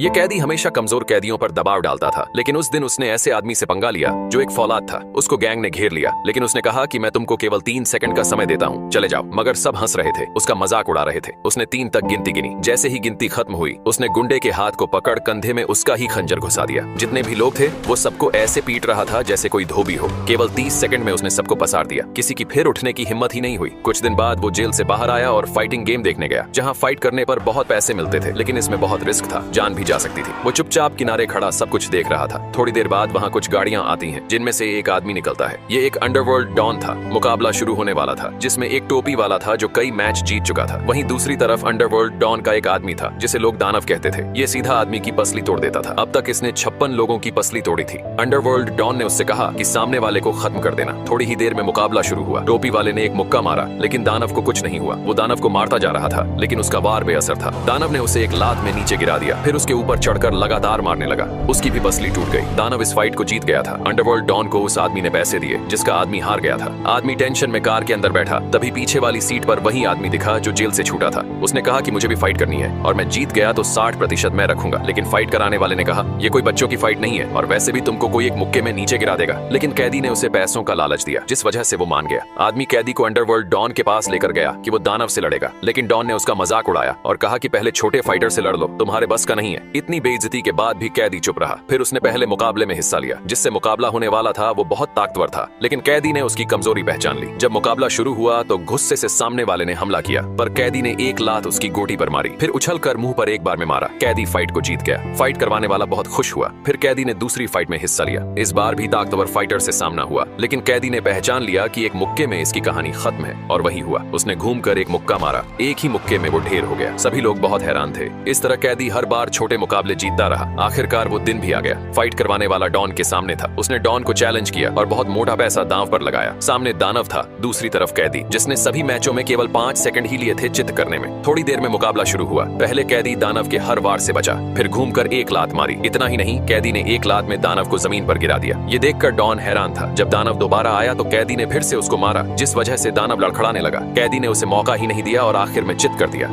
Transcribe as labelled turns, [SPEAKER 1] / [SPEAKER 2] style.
[SPEAKER 1] ये कैदी हमेशा कमजोर कैदियों पर दबाव डालता था, लेकिन उस दिन उसने ऐसे आदमी से पंगा लिया जो एक फौलाद था। उसको गैंग ने घेर लिया, लेकिन उसने कहा कि मैं तुमको केवल 3 सेकंड का समय देता हूँ, चले जाओ। मगर सब हंस रहे थे, उसका मजाक उड़ा रहे थे। उसने 3 तक गिनती गिनी। जैसे ही गिनती खत्म हुई, उसने गुंडे के हाथ को पकड़ कंधे में उसका ही खंजर घुसा दिया। जितने भी लोग थे वो सबको ऐसे पीट रहा था जैसे कोई धोबी हो। केवल 30 सेकंड में उसने सबको पसार दिया। किसी की फिर उठने की हिम्मत ही नहीं हुई। कुछ दिन बाद वो जेल से बाहर आया और फाइटिंग गेम देखने गया, जहाँ फाइट करने पर बहुत पैसे मिलते थे, लेकिन इसमें बहुत रिस्क था, जान भी जा सकती थी। वो चुपचाप किनारे खड़ा सब कुछ देख रहा था। थोड़ी देर बाद वहाँ कुछ गाड़ियां आती हैं, जिनमें से एक आदमी निकलता है। ये एक अंडरवर्ल्ड डॉन था। मुकाबला शुरू होने वाला था, जिसमें एक टोपी वाला था जो कई मैच जीत चुका था। वहीं दूसरी तरफ अंडरवर्ल्ड डॉन का एक आदमी था, जिसे लोग दानव कहते थे। ये सीधा आदमी की पसली तोड़ देता था। अब तक इसने 56 लोगों की पसली तोड़ी थी। अंडरवर्ल्ड डॉन ने उससे कहा कि सामने वाले को खत्म कर देना। थोड़ी ही देर में मुकाबला शुरू हुआ। टोपी वाले ने एक मुक्का मारा, लेकिन दानव को कुछ नहीं हुआ। वो दानव को मारता जा रहा था, लेकिन उसका वार बेअसर था। दानव ने उसे एक लात में नीचे गिरा दिया, फिर उसके ऊपर चढ़कर लगातार मारने लगा। उसकी भी पसली टूट गई। दानव इस फाइट को जीत गया था। अंडरवर्ल्ड डॉन को उस आदमी ने पैसे दिए जिसका आदमी हार गया था। आदमी टेंशन में कार के अंदर बैठा, तभी पीछे वाली सीट पर वही आदमी दिखा जो जेल से छूटा था। उसने कहा कि मुझे भी फाइट करनी है और मैं जीत गया तो 60% मैं रखूंगा। लेकिन फाइट कराने वाले ने कहा, ये कोई बच्चों की फाइट नहीं है और वैसे भी तुमको कोई एक मुक्के में नीचे गिरा देगा। लेकिन कैदी ने उसे पैसों का लालच दिया, जिस वजह से वो मान गया। आदमी कैदी को अंडरवर्ल्ड डॉन के पास लेकर गया कि वो दानव से लड़ेगा, लेकिन डॉन ने उसका मजाक उड़ाया और कहा कि पहले छोटे फाइटर से लड़ लो, तुम्हारे बस का नहीं है। इतनी बेइज्जती के बाद भी कैदी चुप रहा। फिर उसने पहले मुकाबले में हिस्सा लिया। जिससे मुकाबला होने वाला था वो बहुत ताकतवर था, लेकिन कैदी ने उसकी कमजोरी पहचान ली। जब मुकाबला शुरू हुआ तो गुस्से से सामने वाले ने हमला किया, पर कैदी ने एक लात उसकी गोटी पर मारी, फिर उछलकर मुंह पर एक बार में मारा। कैदी फाइट को जीत गया। फाइट करवाने वाला बहुत खुश हुआ। फिर कैदी ने दूसरी फाइट में हिस्सा लिया। इस बार भी ताकतवर फाइटर से सामना हुआ, लेकिन कैदी ने पहचान लिया कि एक मुक्के में इसकी कहानी खत्म है, और वही हुआ। उसने घूमकर एक मुक्का मारा। एक ही मुक्के में वो ढेर हो गया। सभी लोग बहुत हैरान थे। इस तरह कैदी हर बार छोटे मुकाबले जीतता रहा। आखिरकार वो दिन भी आ गया। फाइट करवाने वाला डॉन के सामने था। उसने डॉन को चैलेंज किया और बहुत मोटा पैसा दांव पर लगाया। सामने दानव था, दूसरी तरफ कैदी, जिसने सभी मैचों में केवल 5 सेकंड ही लिए थे चित करने में। थोड़ी देर में मुकाबला शुरू हुआ। पहले कैदी दानव के हर वार से बचा, फिर घूमकर एक लात मारी। इतना ही नहीं, कैदी ने एक लात में दानव को जमीन पर गिरा दिया। ये देखकर डॉन हैरान था। जब दानव दोबारा आया तो कैदी ने फिर से उसको मारा, जिस वजह से दानव लड़खड़ाने लगा। कैदी ने उसे मौका ही नहीं दिया और आखिर में चित कर दिया।